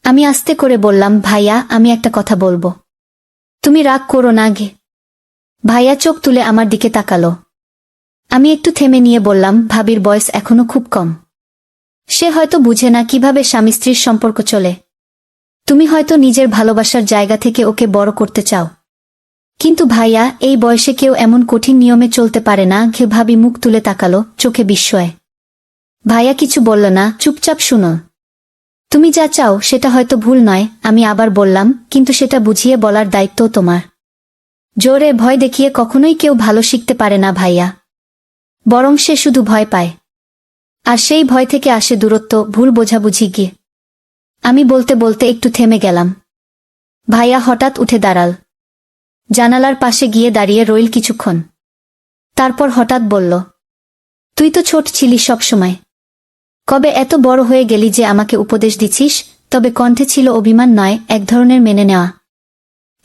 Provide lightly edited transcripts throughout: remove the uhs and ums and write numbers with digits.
আমি আস্তে করে বললাম, ভাইয়া আমি একটা কথা বলবো। তুমি রাগ করো না গে। ভাইয়া চোখ তুলে আমার দিকে তাকালো। আমি একটু থেমে নিয়ে বললাম, ভাবির বয়স এখনো খুব কম। সে হয়তো বুঝে না কিভাবে স্বামী স্ত্রীর সম্পর্ক চলে। তুমি হয়তো নিজের ভালোবাসার জায়গা থেকে ওকে বড় করতে চাও। কিন্তু ভাইয়া, এই বয়সে কেউ এমন কঠিন নিয়মে চলতে পারে না। ভাবি মুখ তুলে তাকালো, চোখে বিস্ময়। ভাইয়া কিছু বলল না, চুপচাপ শুনো। তুমি যা চাও সেটা হয়তো ভুল নয়, আমি আবার বললাম, কিন্তু সেটা বুঝিয়ে বলার দায়িত্বও তোমার। জোরে ভয় দেখিয়ে কখনোই কেউ ভালো শিখতে পারে না ভাইয়া। বরং সে শুধু ভয় পায়। আর সেই ভয় থেকে আসে দূরত্ব, ভুল বোঝাবুঝি গিয়ে। আমি বলতে বলতে একটু থেমে গেলাম। ভাইয়া হঠাৎ উঠে দাঁড়াল। জানালার পাশে গিয়ে দাঁড়িয়ে রইল কিছুক্ষণ। তারপর হঠাৎ বলল, তুই তো ছোট ছিলি সব সময়। কবে এত বড় হয়ে গেলি যে আমাকে উপদেশ দিছিস? তবে কণ্ঠে ছিল অভিমান নয়, এক ধরনের মেনে নেওয়া।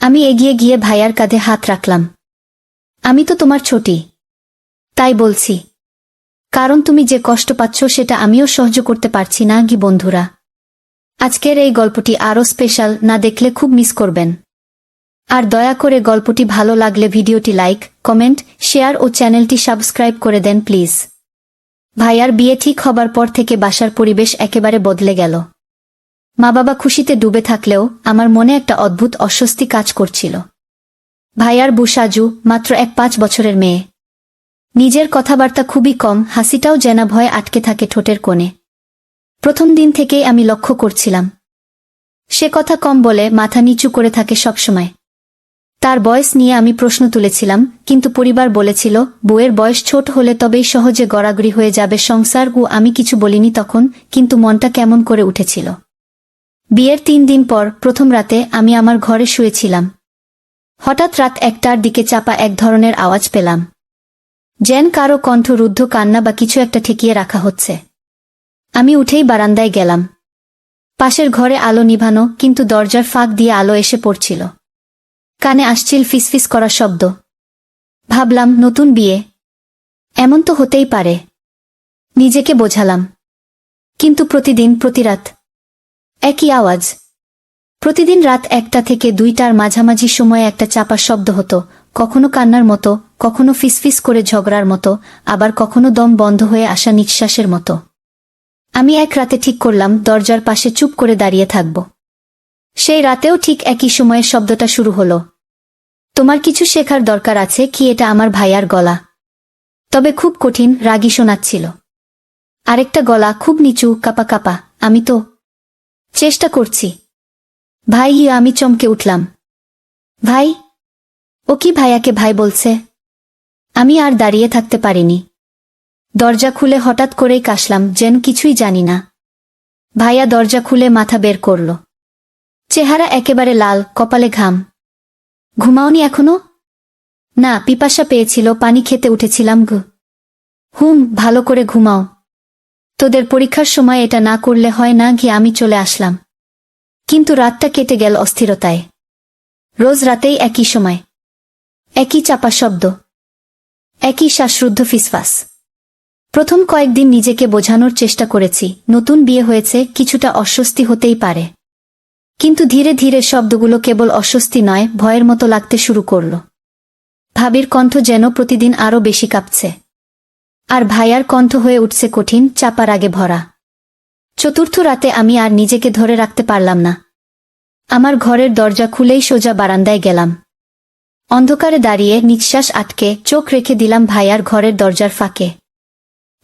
আমি এগিয়ে গিয়ে ভাইয়ার কাঁধে হাত রাখলাম। আমি তো তোমার ছোটি। তাই বলছি। কারণ তুমি যে কষ্ট পাচ্ছ সেটা আমিও সহ্য করতে পারছি না কি বন্ধুরা। আজকের এই গল্পটি আরও স্পেশাল, না দেখলে খুব মিস করবেন। আর দয়া করে গল্পটি ভালো লাগলে ভিডিওটি লাইক, কমেন্ট, শেয়ার ও চ্যানেলটি সাবস্ক্রাইব করে দেন প্লিজ। ভাইয়ার বিয়ে ঠিক হবার পর থেকে বাসার পরিবেশ একেবারে বদলে গেল। মা বাবা খুশিতে ডুবে থাকলেও আমার মনে একটা অদ্ভুত অস্বস্তি কাজ করছিল। ভাইয়ার বউ সাজু, মাত্র 5 বছরের মেয়ে। নিজের কথাবার্তা খুবই কম, হাসিটাও যেন ভয়ে আটকে থাকে ঠোঁটের কোণে। প্রথম দিন থেকেই আমি লক্ষ্য করছিলাম। সে কথা কম বলে, মাথা নিচু করে থাকে সবসময়। তার বয়স নিয়ে আমি প্রশ্ন তুলেছিলাম, কিন্তু পরিবার বলেছিল বউয়ের বয়স ছোট হলে তবেই সহজে গড়াগড়ি হয়ে যাবে সংসার। আমি কিছু বলিনি তখন, কিন্তু মনটা কেমন করে উঠেছিল। বিয়ের 3 দিন পর প্রথম রাতে আমি আমার ঘরে শুয়েছিলাম। হঠাৎ রাত 1টার দিকে চাপা এক ধরনের আওয়াজ পেলাম। যেন কারো কণ্ঠ, রুদ্ধ কান্না বা কিছু একটা ঠেকিয়ে রাখা হচ্ছে। আমি উঠেই বারান্দায় গেলাম। পাশের ঘরে আলো নিভানো, কিন্তু দরজার ফাঁক দিয়ে আলো এসে পড়ছিল। কানে আসছিল ফিসফিস করা শব্দ। ভাবলাম, নতুন বিয়ে, এমন তো হতেই পারে। নিজেকে বোঝালাম। কিন্তু প্রতিদিন, প্রতি রাত একই আওয়াজ। প্রতিদিন রাত 1টা থেকে 2টার মাঝামাঝি সময়ে একটা চাপা শব্দ হতো, কখনো কান্নার মতো, কখনো ফিসফিস করে ঝগড়ার মতো, আবার কখনো দম বন্ধ হয়ে আসা নিঃশ্বাসের মতো। আমি এক রাতে ঠিক করলাম দরজার পাশে চুপ করে দাঁড়িয়ে থাকব। সেই রাতেও ঠিক একই সময়ে শব্দটা শুরু হলো। তোমার কিছু শেখার দরকার আছে কি? এটা আমার ভাইয়ার গলা। তবে খুব কঠিন, রাগী শোনাচ্ছিল। আরেকটা গলা, খুব নিচু, কাপা কাপা, আমি তো চেষ্টা করছি। ভাই। আমি চমকে উঠলাম। ভাই? ও কি ভাইয়াকে ভাই বলছে? আমি আর দাঁড়িয়ে থাকতে পারিনি। দরজা খুলে হঠাৎ করেই কাশলাম, যেন কিছুই জানি না। ভাইয়া দরজা খুলে মাথা বের করল। চেহারা একেবারে লাল, কপালে ঘাম। ঘুমাওনি এখনো? না, পিপাসা পেয়েছিল, পানি খেতে উঠেছিলাম। ভালো করে ঘুমাও। তোদের পরীক্ষার সময় এটা না করলে হয় না। আমি চলে আসলাম। কিন্তু রাতটা কেটে গেল অস্থিরতায়। রোজ রাতেই একই সময়, একই চাপা শব্দ, একই শ্বাসরুদ্ধ ফিসফাস। প্রথম কয়েকদিন নিজেকে বোঝানোর চেষ্টা করেছি, নতুন বিয়ে হয়েছে, কিছুটা অস্বস্তি হতেই পারে। কিন্তু ধীরে ধীরে শব্দগুলো কেবল অস্বস্তি নয়, ভয়ের মতো লাগতে শুরু করল। ভাবির কণ্ঠ যেন প্রতিদিন আরও বেশি কাঁপছে। আর ভাইয়ার কণ্ঠ হয়ে উঠছে কঠিন, চাপা রাগে ভরা। চতুর্থ রাতে আমি আর নিজেকে ধরে রাখতে পারলাম না। আমার ঘরের দরজা খুলেই সোজা বারান্দায় গেলাম। অন্ধকারে দাঁড়িয়ে নিঃশ্বাস আটকে চোখ রেখে দিলাম ভাইয়ার ঘরের দরজার ফাঁকে।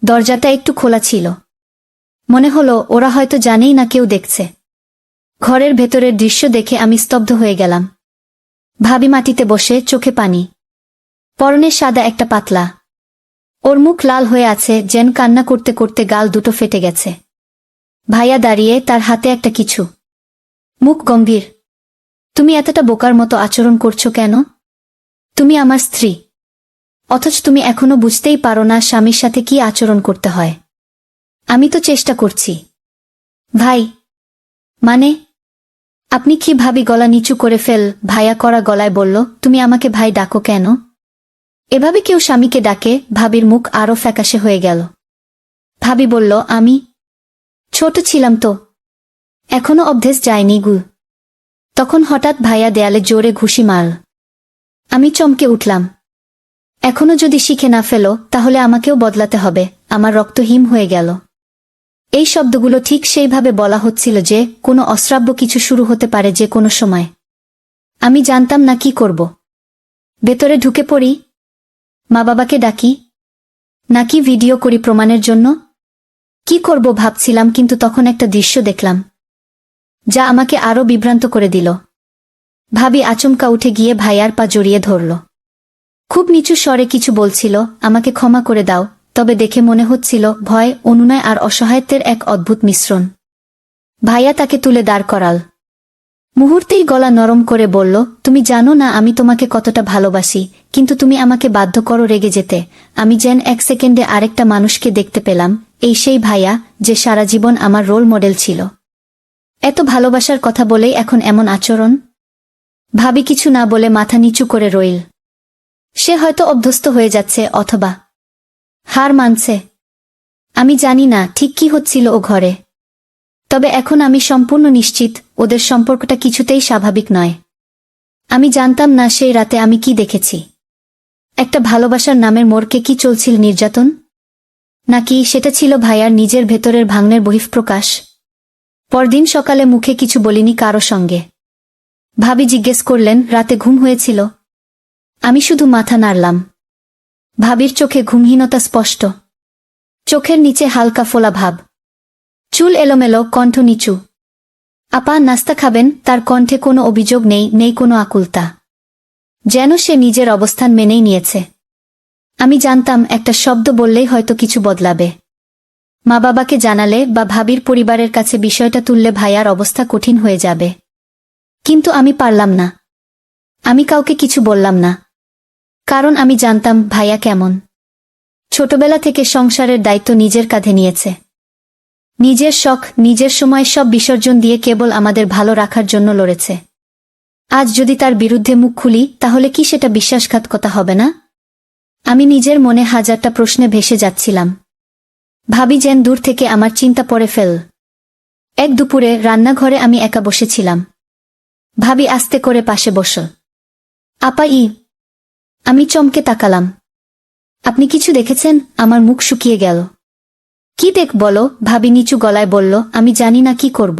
দরজাটা একটু খোলা ছিল। মনে হলো ওরা হয়তো জানেই না কেউ দেখছে। ঘরের ভেতরের দৃশ্য দেখে আমি স্তব্ধ হয়ে গেলাম। ভাবি মাটিতে বসে, চোখে পানি। পরনে সাদা একটা পাতলা। ওর মুখ লাল হয়ে আছে, যেন কান্না করতে করতে গাল দুটো ফেটে গেছে। ভাইয়া দাঁড়িয়ে, তার হাতে একটা কিছু। মুখ গম্ভীর। তুমি এতটা বোকার মতো আচরণ করছো কেন? তুমি আমার স্ত্রী। অথচ তুমি এখনো বুঝতেই পারো না স্বামীর সাথে কি আচরণ করতে হয়। আমি তো চেষ্টা করছি। ভাই? মানে? আপনি কি? ভাবি গলা নিচু করে ভাইয়া করা গলায় বলল, তুমি আমাকে ভাই ডাকো কেন? এভাবে কেউ স্বামীকে ডাকে? ভাবির মুখ আরও ফ্যাকাশে হয়ে গেল। ভাবি বলল, আমি ছোট ছিলাম তো, এখনো অভ্যেস যায়নি গু। তখন হঠাৎ ভাইয়া দেয়ালে জোরে ঘুষি মারল। আমি চমকে উঠলাম। এখনো যদি শিখে না ফেলো তাহলে আমাকেও বদলাতে হবে। আমার রক্ত হিম হয়ে গেল। এই শব্দগুলো ঠিক সেইভাবে বলা হচ্ছিল যে কোনো অশ্রাব্য কিছু শুরু হতে পারে যে কোনো সময়। আমি জানতাম না কি করব। ভেতরে ঢুকে পড়ি, মা বাবাকে ডাকি, নাকি ভিডিও করি প্রমাণের জন্য। কি করব ভাবছিলাম, কিন্তু তখন একটা দৃশ্য দেখলাম যা আমাকে আরো বিভ্রান্ত করে দিল। ভাবি আচমকা উঠে গিয়ে ভাইয়ার পা জড়িয়ে ধরল। খুব নিচু স্বরে কিছু বলছিল, আমাকে ক্ষমা করে দাও, তবে দেখে মনে হচ্ছিল ভয়, অনুনয় আর অসহায়ত্বের এক অদ্ভুত মিশ্রণ। ভাইয়া তাকে তুলে দাঁড় করাল। মুহূর্তেই গলা নরম করে বলল, তুমি জানো না আমি তোমাকে কতটা ভালোবাসি, কিন্তু তুমি আমাকে বাধ্য করো রেগে যেতে। আমি যেন এক সেকেন্ডে আরেকটা মানুষকে দেখতে পেলাম, এই সেই ভাইয়া যে সারা জীবন আমার রোল মডেল ছিল। এত ভালোবাসার কথা বলেই এখন এমন আচরণ। ভাবি কিছু না বলে মাথা নিচু করে রইল। সে হয়তো অভ্যস্ত হয়ে যাচ্ছে অথবা হার মানছে। আমি জানি না ঠিক কি হচ্ছিল ও ঘরে, তবে এখন আমি সম্পূর্ণ নিশ্চিত ওদের সম্পর্কটা কিছুতেই স্বাভাবিক নয়। আমি জানতাম না সেই রাতে আমি কি দেখেছি। একটা ভালোবাসার নামের মোড়কে কি চলছিল, নির্যাতন? নাকি সেটা ছিল ভাইয়ার নিজের ভেতরের ভাঙনের বহিঃপ্রকাশ? পরদিন সকালে মুখে কিছু বলিনি কারো সঙ্গে। ভাবি জিজ্ঞেস করলেন, রাতে ঘুম হয়েছিল? আমি শুধু মাথা নাড়লাম। ভাবির চোখে ঘুমহীনতা স্পষ্ট, চোখের নিচে হালকা ফোলা ভাব, চুল এলোমেলো, কণ্ঠ নিচু। আপা নাস্তা খাবেন? তার কণ্ঠে কোনো অভিযোগ নেই, নেই কোনো আকুলতা, যেন সে নিজের অবস্থান মেনেই নিয়েছে। আমি জানতাম একটা শব্দ বললেই হয়তো কিছু বদলাবে। মা বাবাকে জানালে বা ভাবির পরিবারের কাছে বিষয়টা তুললে ভাইয়ার অবস্থা কঠিন হয়ে যাবে। কিন্তু আমি পারলাম না। আমি কাউকে কিছু বললাম না, কারণ আমি জানতাম ভাইয়া কেমন। ছোটবেলা থেকে সংসারের দায়িত্ব নিজের কাঁধে নিয়েছে। নিজের শখ, নিজের সময় সব বিসর্জন দিয়ে কেবল আমাদের ভালো রাখার জন্য লড়েছে। আজ যদি তার বিরুদ্ধে মুখ খুলি তাহলে কি সেটা বিশ্বাসঘাতকতা হবে না? আমি নিজের মনে হাজারটা প্রশ্নে ভেসে যাচ্ছিলাম। ভাবি যেন দূর থেকে আমার চিন্তা পড়ে ফেল। এক দুপুরে রান্নাঘরে আমি একা বসেছিলাম। ভাবি আস্তে করে পাশে বসল। আপা আমি চমকে তাকালাম। আপনি কিছু দেখেছেন? আমার মুখ শুকিয়ে গেল। কি দেখ বলো? ভাবি নিচু গলায় বলল, আমি জানি না কি করব।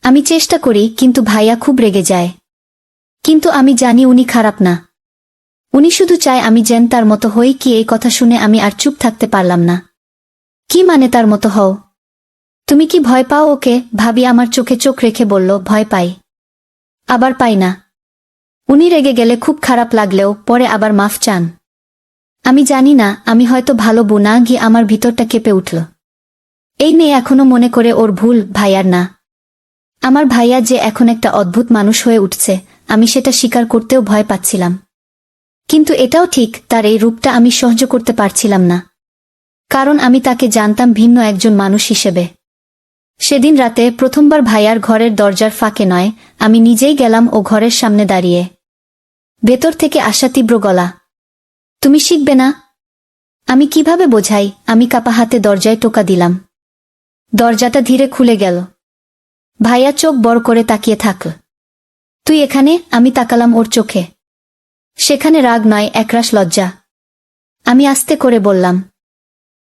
আমি চেষ্টা করি, কিন্তু ভাইয়া খুব রেগে যায়। কিন্তু আমি জানি উনি খারাপ না। উনি শুধু চায় আমি যেন তার মতো হই। কি? এই কথা শুনে আমি আর চুপ থাকতে পারলাম না। কি মানে তার মতো হও? তুমি কি ভয় পাও ওকে? ভাবি আমার চোখে চোখ রেখে বলল, ভয় পাই, আবার পাই না। উনি রেগে গেলে খুব খারাপ লাগলেও পরে আবার মাফ চান। আমি জানি না, আমি হয়তো ভালো বুনা গিয়ে আমার ভিতরটা কেঁপে উঠল। এই মেয়ে এখনো মনে করে ওর ভুল, ভাইয়ার না। আমার ভাইয়া যে এখন একটা অদ্ভুত মানুষ হয়ে উঠছে, আমি সেটা স্বীকার করতেও ভয় পাচ্ছিলাম। কিন্তু এটাও ঠিক, তার এই রূপটা আমি সহ্য করতে পারছিলাম না, কারণ আমি তাকে জানতাম ভিন্ন একজন মানুষ হিসেবে। সেদিন রাতে প্রথমবার ভাইয়ার ঘরের দরজার ফাঁকে নয়, আমি নিজেই গেলাম ও ঘরের সামনে দাঁড়িয়ে। ভেতর থেকে আসা তীব্র গলা, তুমি শিখবে না? আমি কিভাবে বোঝাই? আমি কাপা হাতে দরজায় টোকা দিলাম। দরজাটা ধীরে খুলে গেল। ভাইয়া চোখ বড় করে তাকিয়ে থাকল। তুই এখানে? আমি তাকালাম ওর চোখে। সেখানে রাগ নয়, একরাশ লজ্জা। আমি আস্তে করে বললাম,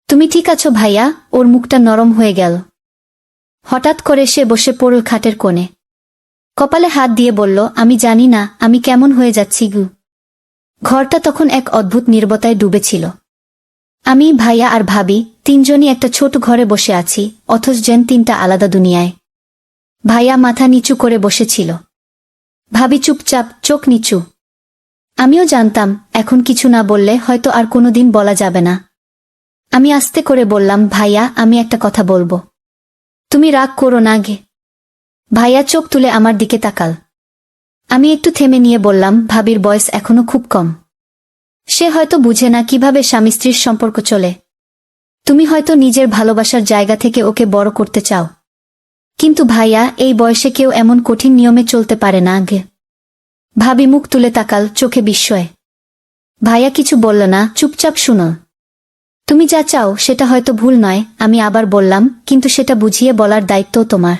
তুমি ঠিক আছো ভাইয়া? ওর মুখটা নরম হয়ে গেল। হঠাৎ করে সে বসে পড়ল খাটের কোণে। কপালে হাত দিয়ে বলল, আমি জানি না আমি কেমন হয়ে যাচ্ছি গু। ঘরটা তখন এক অদ্ভুত নীরবতায় ডুবেছিল। আমি, ভাইয়া আর ভাবি তিনজনই একটা ছোট ঘরে বসে আছি, অথচ যেন তিনটা আলাদা দুনিয়ায়। ভাইয়া মাথা নিচু করে বসেছিল। ভাবি চুপচাপ, চোখ নিচু। আমিও জানতাম এখন কিছু না বললে হয়তো আর কোনোদিন বলা যাবে না। আমি আস্তে করে বললাম, ভাইয়া আমি একটা কথা বলবো। তুমি রাগ করো না গে। ভাইয়া চোখ তুলে আমার দিকে তাকাল। আমি একটু থেমে নিয়ে বললাম, ভাবির বয়স এখনো খুব কম। সে হয়তো বুঝে না কিভাবে স্বামী স্ত্রীর সম্পর্ক চলে। তুমি হয়তো নিজের ভালোবাসার জায়গা থেকে ওকে বড় করতে চাও, কিন্তু ভাইয়া এই বয়সে কেউ এমন কঠিন নিয়মে চলতে পারে না গে। ভাবি মুখ তুলে তাকাল, চোখে বিস্ময়। ভাইয়া কিছু বলল না, চুপচাপ শুনো। তুমি যা চাও সেটা হয়তো ভুল নয়, আমি আবার বললাম, কিন্তু সেটা বুঝিয়ে বলার দায়িত্ব তোমার।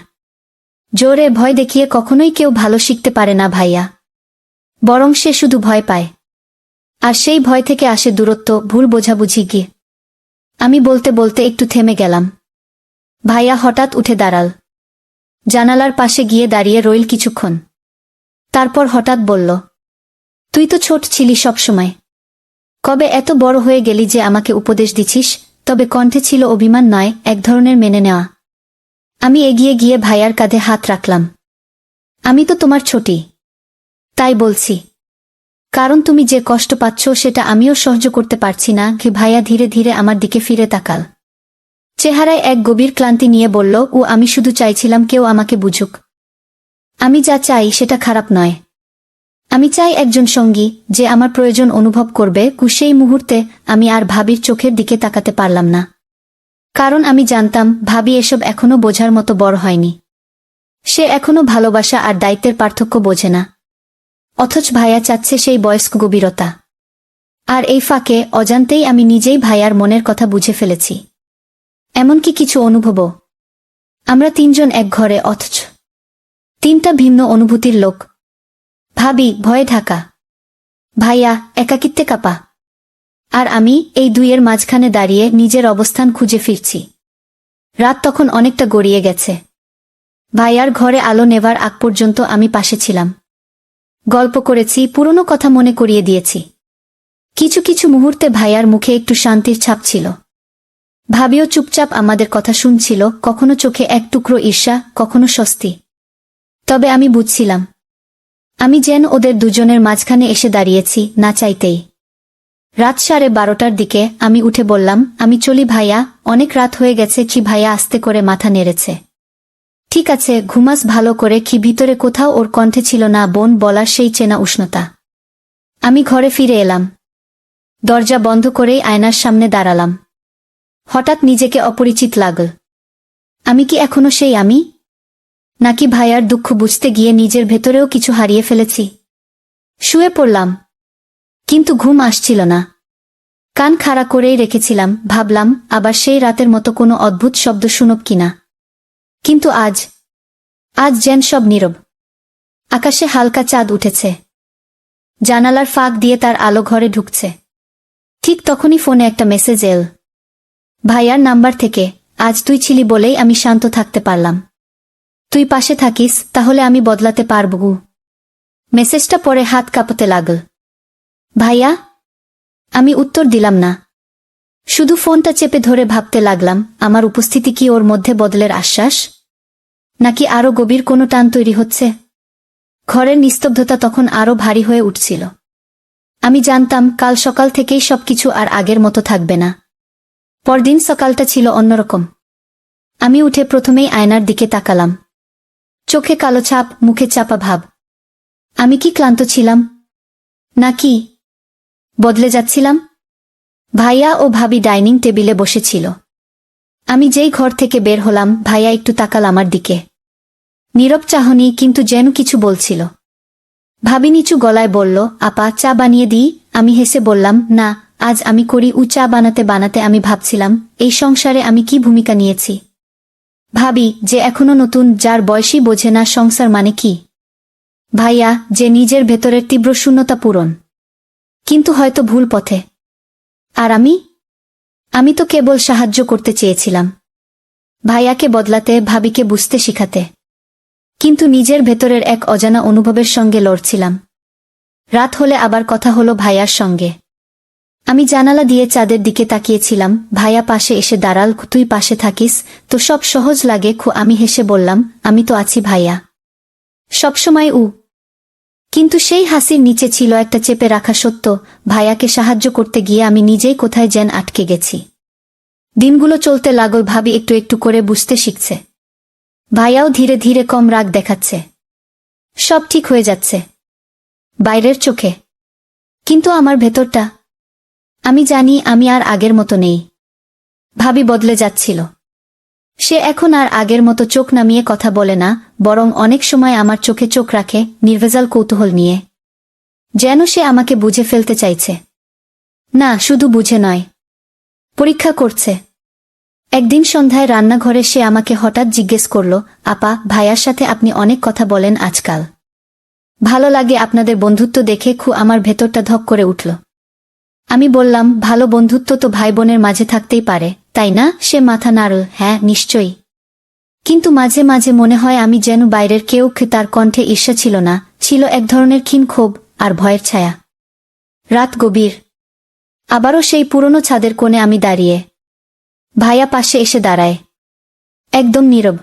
জোরে ভয় দেখিয়ে কখনোই কেউ ভালো শিখতে পারে না ভাইয়া, বরং সে শুধু ভয় পায়। আর সেই ভয় থেকে আসে দূরত্ব, ভুল বোঝাবুঝি গিয়ে। আমি বলতে বলতে একটু থেমে গেলাম। ভাইয়া হঠাৎ উঠে দাঁড়াল, জানালার পাশে গিয়ে দাঁড়িয়ে রইল কিছুক্ষণ। তারপর হঠাৎ বলল, তুই তো ছোট ছিলি সবসময়, কবে এত বড় হয়ে গেলি যে আমাকে উপদেশ দিছিস? তবে কণ্ঠে ছিল অভিমান নয়, এক ধরনের মেনে নেওয়া। আমি এগিয়ে গিয়ে ভাইয়ার কাঁধে হাত রাখলাম। আমি তো তোমার ছোটি, তাই বলছি। কারণ তুমি যে কষ্ট পাচ্ছ সেটা আমিও সহ্য করতে পারছি না। ভাইয়া ধীরে ধীরে আমার দিকে ফিরে তাকাল, চেহারায় এক গভীর ক্লান্তি নিয়ে বলল, ও আমি শুধু চাইছিলাম কেউ আমাকে বুঝুক। আমি যা চাই সেটা খারাপ নয়। আমি চাই একজন সঙ্গী যে আমার প্রয়োজন অনুভব করবে। সেই মুহূর্তে আমি আর ভাবির চোখের দিকে তাকাতে পারলাম না, কারণ আমি জানতাম ভাবি এসব এখনো বোঝার মতো বড় হয়নি। সে এখনো ভালোবাসা আর দায়িত্বের পার্থক্য বোঝে না। অথচ ভাইয়া চাচ্ছে সেই বয়স্ক গভীরতা। আর এই ফাঁকে অজান্তেই আমি নিজেই ভাইয়ার মনের কথা বুঝে ফেলেছি, এমনকি কিছু অনুভবও। আমরা তিনজন এক ঘরে, অথচ তিনটা ভিন্ন অনুভূতির লোক। ভাবি ভয়ে ঢাকা, ভাইয়া একাকিত্বে কাঁপা, আর আমি এই দুইয়ের মাঝখানে দাঁড়িয়ে নিজের অবস্থান খুঁজে ফিরছি। রাত তখন অনেকটা গড়িয়ে গেছে। ভাইয়ার ঘরে আলো নেভার আগ পর্যন্ত আমি পাশে ছিলাম। গল্প করেছি, পুরনো কথা মনে করিয়ে দিয়েছি। কিছু কিছু মুহূর্তে ভাইয়ার মুখে একটু শান্তির ছাপ ছিল। ভাবিও চুপচাপ আমাদের কথা শুনছিল, কখনো চোখে এক টুকরো ঈর্ষা, কখনো স্বস্তি। তবে আমি বুঝছিলাম, আমি যেন ওদের দুজনের মাঝখানে এসে দাঁড়িয়েছি, না চাইতেই। রাত 12:30টার দিকে আমি উঠে বললাম, আমি চলি ভাইয়া, অনেক রাত হয়ে গেছে। ভাইয়া আস্তে করে মাথা নেড়েছে। ঠিক আছে, ঘুমাস ভালো করে। ভিতরে কোথাও ওর কণ্ঠে ছিল না বোন বলার সেই চেনা উষ্ণতা। আমি ঘরে ফিরে এলাম, দরজা বন্ধ করেই আয়নার সামনে দাঁড়ালাম। হঠাৎ নিজেকে অপরিচিত লাগল। আমি কি এখনো সেই আমি, নাকি ভাইয়ার দুঃখ বুঝতে গিয়ে নিজের ভেতরেও কিছু হারিয়ে ফেলেছি? শুয়ে পড়লাম, কিন্তু ঘুম আসছিল না। কান খাড়া করেই রেখেছিলাম, ভাবলাম আবার সেই রাতের মতো কোনো অদ্ভুত শব্দ শুনব কিনা। কিন্তু আজ যেন সব নীরব। আকাশে হালকা চাঁদ উঠেছে, জানালার ফাঁক দিয়ে তার আলো ঘরে ঢুকছে। ঠিক তখনই ফোনে একটা মেসেজ এল, ভাইয়ার নাম্বার থেকে। আজ তুই ছিলি বলেই আমি শান্ত থাকতে পারলাম। তুই পাশে থাকিস, তাহলে আমি বদলাতে পারবো। মেসেজটা পড়ে হাত কাঁপতে লাগল। ভাইয়া? আমি উত্তর দিলাম না, শুধু ফোনটা চেপে ধরে ভাবতে লাগলাম, আমার উপস্থিতি কি ওর মধ্যে বদলের আশ্বাস, নাকি আরো গভীর কোনো টান তৈরি হচ্ছে? ঘরের নিস্তব্ধতা তখন আরো ভারী হয়ে উঠছিল। আমি জানতাম কাল সকাল থেকেই সবকিছু আর আগের মতো থাকবে না। পরদিন সকালটা ছিল অন্যরকম। আমি উঠে প্রথমেই আয়নার দিকে তাকালাম। চোখে কালো ছাপ, মুখে চাপা ভাব। আমি কি ক্লান্ত ছিলাম, নাকি বদলে যাচ্ছিলাম? ভাইয়া ও ভাবি ডাইনিং টেবিলে বসেছিল। আমি যেই ঘর থেকে বের হলাম, ভাইয়া একটু তাকাল আমার দিকে। নীরব চাহনি, কিন্তু যেন কিছু বলছিল। ভাবি নিচু গলায় বলল, আপা চা বানিয়ে দিই? আমি হেসে বললাম, না, আজ আমি করি। চা বানাতে বানাতে আমি ভাবছিলাম, এই সংসারে আমি কি ভূমিকা নিয়েছি। ভাবি যে এখনো নতুন, যার বয়সী বোঝে না সংসার মানে কি। ভাইয়া যে নিজের ভেতরের তীব্র শূন্যতা পূরণ, কিন্তু হয়তো ভুল পথে। আর আমি তো কেবল সাহায্য করতে চেয়েছিলাম, ভাইয়াকে বদলাতে, ভাবিকে বুঝতে শিখাতে। কিন্তু নিজের ভেতরের এক অজানা অনুভবের সঙ্গে লড়ছিলাম। রাত হলে আবার কথা হলো ভাইয়ার সঙ্গে। আমি জানালা দিয়ে চাঁদের দিকে তাকিয়েছিলাম। ভাইয়া পাশে এসে দাঁড়াল। তুই পাশে থাকিস তো সব সহজ লাগে। আমি হেসে বললাম, আমি তো আছি ভাইয়া, সবসময়। কিন্তু সেই হাসির নিচে ছিল একটা চেপে রাখা সত্য। ভাইয়াকে সাহায্য করতে গিয়ে আমি নিজেই কোথায় যেন আটকে গেছি। দিনগুলো চলতে লাগল, ভাবি একটু একটু করে বুঝতে শিখছে। ভাইয়াও ধীরে ধীরে কম রাগ দেখাচ্ছে। সব ঠিক হয়ে যাচ্ছে বাইরের চোখে, কিন্তু আমার ভেতরটা, আমি জানি আমি আর আগের মতো নেই। ভাবি বদলে যাচ্ছিল। সে এখন আর আগের মতো চোখ নামিয়ে কথা বলে না, বরং অনেক সময় আমার চোখে চোখ রাখে, নির্ভেজাল কৌতূহল নিয়ে। যেন সে আমাকে বুঝে ফেলতে চাইছে। না, শুধু বুঝে নয়, পরীক্ষা করছে। একদিন সন্ধ্যায় রান্নাঘরে সে আমাকে হঠাৎ জিজ্ঞেস করল, আপা, ভাইয়ার সাথে আপনি অনেক কথা বলেন আজকাল। ভালো লাগে আপনাদের বন্ধুত্ব দেখে। আমার ভেতরটা ধক করে উঠল। আমি বললাম, ভালো বন্ধুত্ব তো ভাই বোনের মাঝে থাকতেই পারে, তাই না? সে মাথা নাড়ল, হ্যাঁ নিশ্চয়ই। কিন্তু মাঝে মাঝে মনে হয় আমি যেন বাইরের কেউ। তার কণ্ঠে ঈর্ষা ছিল না, ছিল এক ধরনের ক্ষীণ ক্ষোভ আর ভয়ের ছায়া। রাত গভীর। আবারও সেই পুরনো ছাদের কোণে আমি দাঁড়িয়ে। ভাইয়া পাশে এসে দাঁড়ায়, একদম নীরব।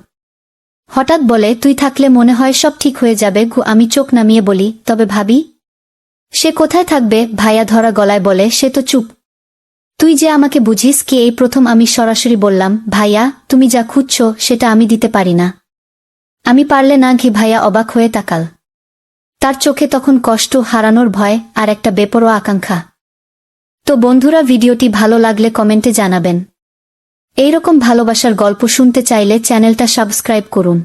হঠাৎ বলে, তুই থাকলে মনে হয় সব ঠিক হয়ে যাবে। আমি চোখ নামিয়ে বলি, তবে ভাবি? সে কোথায় থাকবে? ভাইয়া ধরা গলায় বলে, সে তো চুপ। তুই যে আমাকে বুঝিস কি? এই প্রথম আমি সরাসরি বললাম, ভাইয়া, তুমি যা খুঁজছ সেটা আমি দিতে পারি না। আমি পারলে না। ভাইয়া অবাক হয়ে তাকাল। তার চোখে তখন কষ্ট, হারানোর ভয় আর একটা বেপরোয়া আকাঙ্ক্ষা। তো বন্ধুরা, ভিডিওটি ভালো লাগলে কমেন্টে জানাবেন। এইরকম ভালোবাসার গল্প শুনতে চাইলে চ্যানেলটা সাবস্ক্রাইব করুন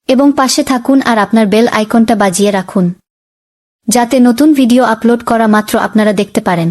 এবং পাশে থাকুন আর আপনার বেল আইকনটা বাজিয়ে রাখুন, যাতে নতুন ভিডিও আপলোড করা মাত্র আপনারা দেখতে পারেন।